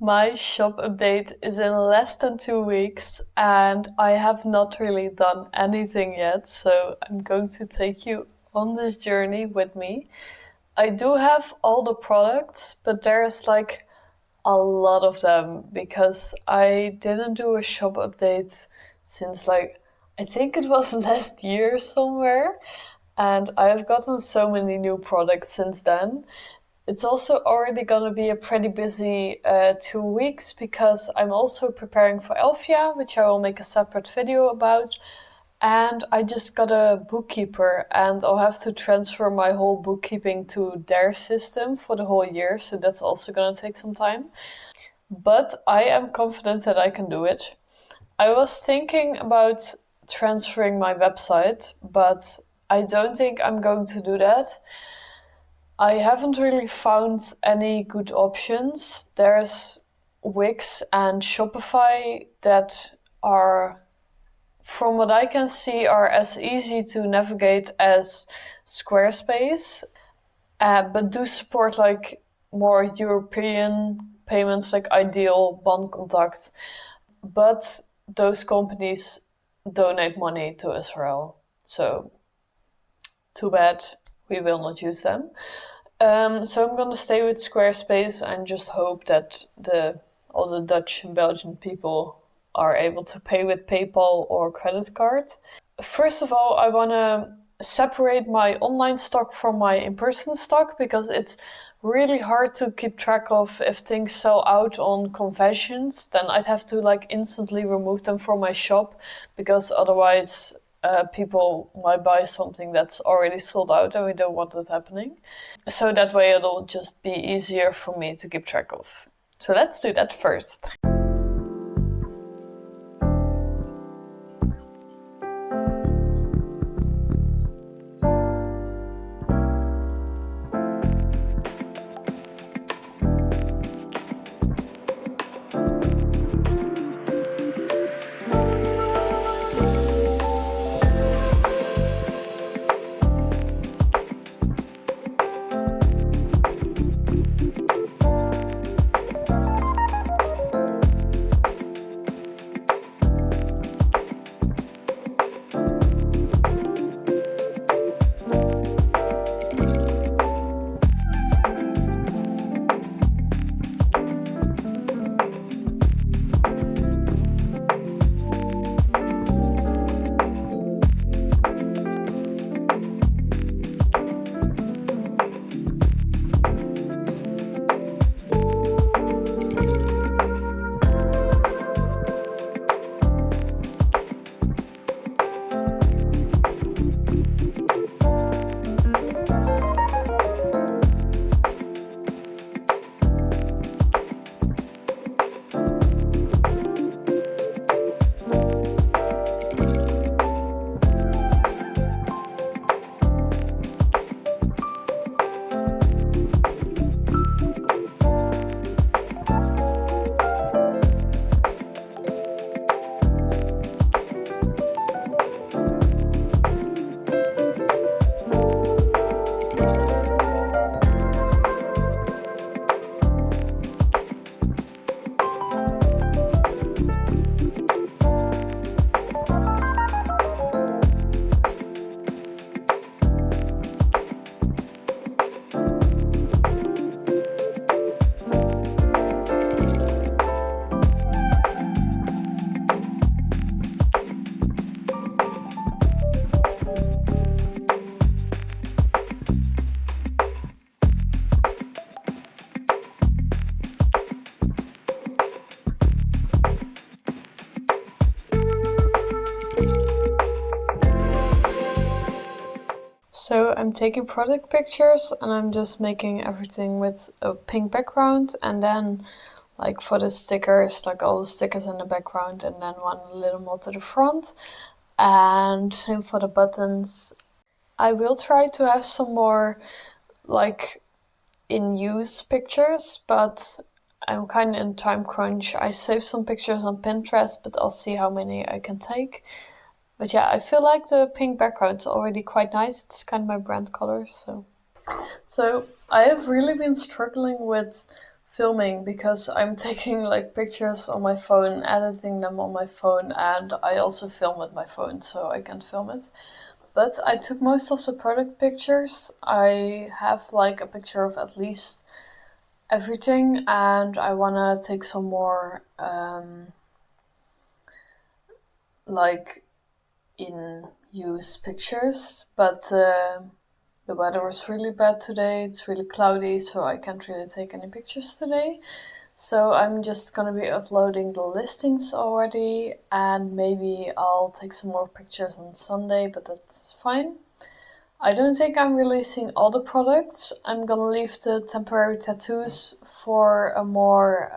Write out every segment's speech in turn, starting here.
My shop update is in less than 2 weeks and I have not really done anything yet, so I'm going to take you on this journey with me. I do have all the products, but there's like a lot of them because I didn't do a shop update since I think it was last year somewhere, and I've gotten so many new products since then. It's also already gonna be a pretty busy 2 weeks because I'm also preparing for Elfia, which I will make a separate video about. And I just got a bookkeeper and I'll have to transfer my whole bookkeeping to their system for the whole year, so that's also gonna take some time. But I am confident that I can do it. I was thinking about transferring my website, but I don't think I'm going to do that. I haven't really found any good options. There's Wix and Shopify that are, from what I can see, are as easy to navigate as Squarespace, but do support like more European payments like Ideal, Bancontact. But those companies donate money to Israel, so too bad, we will not use them. So I'm gonna stay with Squarespace and just hope that all the Dutch and Belgian people are able to pay with PayPal or credit card. First of all, I wanna separate my online stock from my in-person stock because it's really hard to keep track of if things sell out on conventions. Then I'd have to like instantly remove them from my shop because otherwise people might buy something that's already sold out and we don't want that happening. So that way it'll just be easier for me to keep track of. So let's do that first. So I'm taking product pictures and I'm just making everything with a pink background, and then like for the stickers, like all the stickers in the background and then one little more to the front. And same for the buttons. I will try to have some more like in use pictures, but I'm kind of in time crunch. I saved some pictures on Pinterest, but I'll see how many I can take. But yeah, I feel like the pink background's already quite nice. It's kind of my brand color, so I have really been struggling with filming because I'm taking like pictures on my phone, editing them on my phone, and I also film with my phone, so I can't film it. But I took most of the product pictures. I have like a picture of at least everything, and I wanna take some more like in use pictures, but the weather was really bad today. It's really cloudy, so I can't really take any pictures today. So I'm just gonna be uploading the listings already, and maybe I'll take some more pictures on Sunday, but that's fine. I don't think I'm releasing all the products. I'm gonna leave the temporary tattoos for a more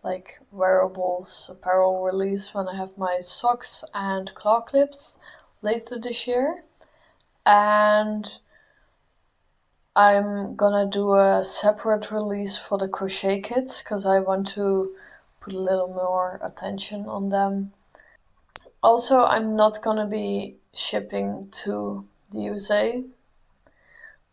like wearables apparel release when I have my socks and claw clips later this year. And I'm gonna do a separate release for the crochet kits because I want to put a little more attention on them. Also, I'm not gonna be shipping to the USA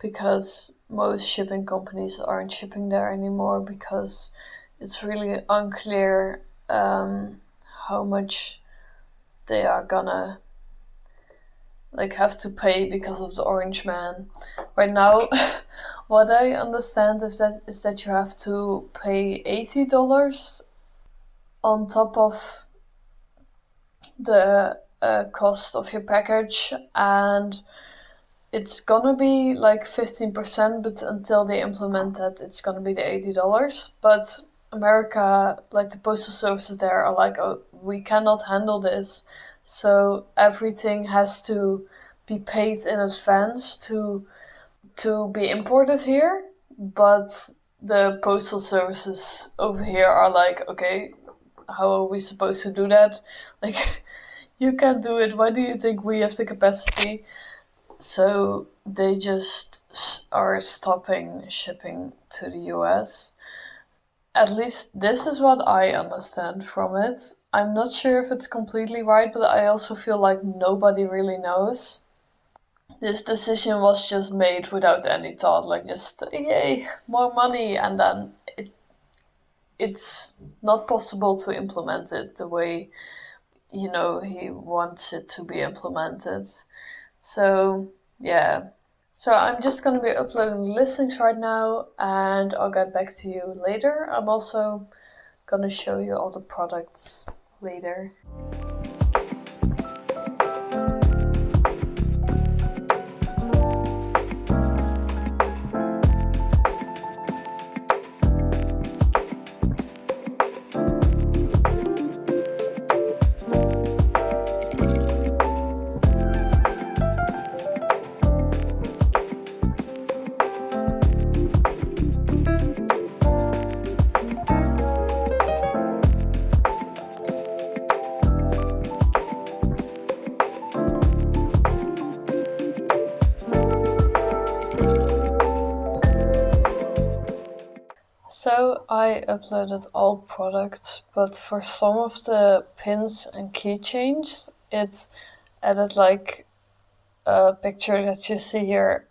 because most shipping companies aren't shipping there anymore because it's really unclear how much they are gonna like have to pay because of the Orange Man. Right now, what I understand is that you have to pay $80 on top of the cost of your package, and it's gonna be like 15%, but until they implement that, it's gonna be the $80. But America, like the postal services there, are like, oh, we cannot handle this. So everything has to be paid in advance to be imported here. But the postal services over here are like, okay, how are we supposed to do that? Like, you can't do it. Why do you think we have the capacity? So they just are stopping shipping to the US. At least this is what I understand from it. I'm not sure if it's completely right, but I also feel like nobody really knows. This decision was just made without any thought, like just, yay, more money, and then it's not possible to implement it the way, he wants it to be implemented. So, yeah. So I'm just gonna be uploading listings right now, and I'll get back to you later. I'm also gonna show you all the products later. So I uploaded all products, but for some of the pins and keychains, it added like a picture that you see here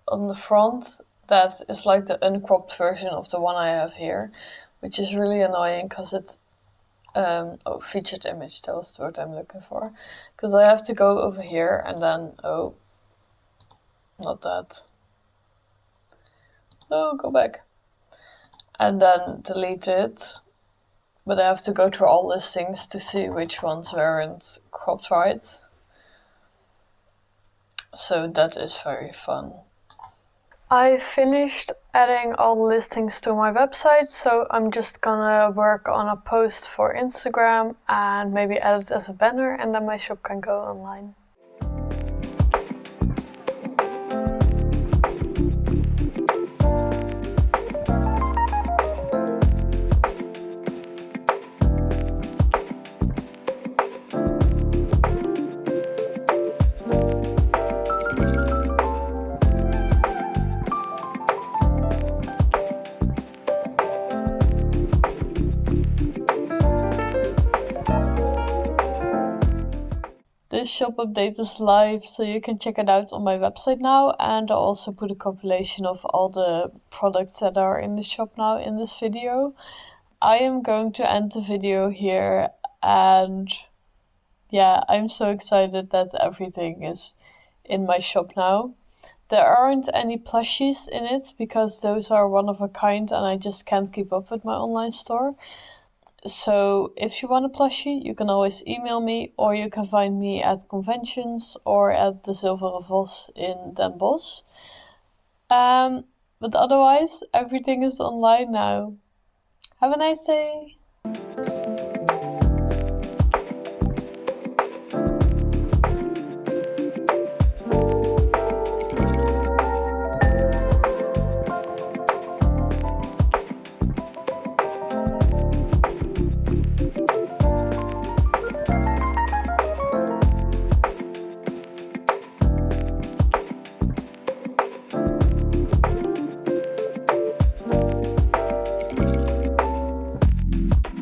on the front that is like the uncropped version of the one I have here, which is really annoying because it featured image, that was the word I'm looking for, because I have to go over here and then not that, go back, and then delete it. But I have to go through all listings to see which ones weren't cropped right. So that is very fun. I finished adding all the listings to my website, so I'm just gonna work on a post for Instagram and maybe add it as a banner, and then my shop can go online. This shop update is live, so you can check it out on my website now, and I'll also put a compilation of all the products that are in the shop now in this video. I am going to end the video here, and yeah, I'm so excited that everything is in my shop now. There aren't any plushies in it because those are one of a kind and I just can't keep up with my online store. So if you want a plushie, you can always email me, or you can find me at conventions or at the Zilveren Vos in Den Bosch. But otherwise, everything is online now. Have a nice day!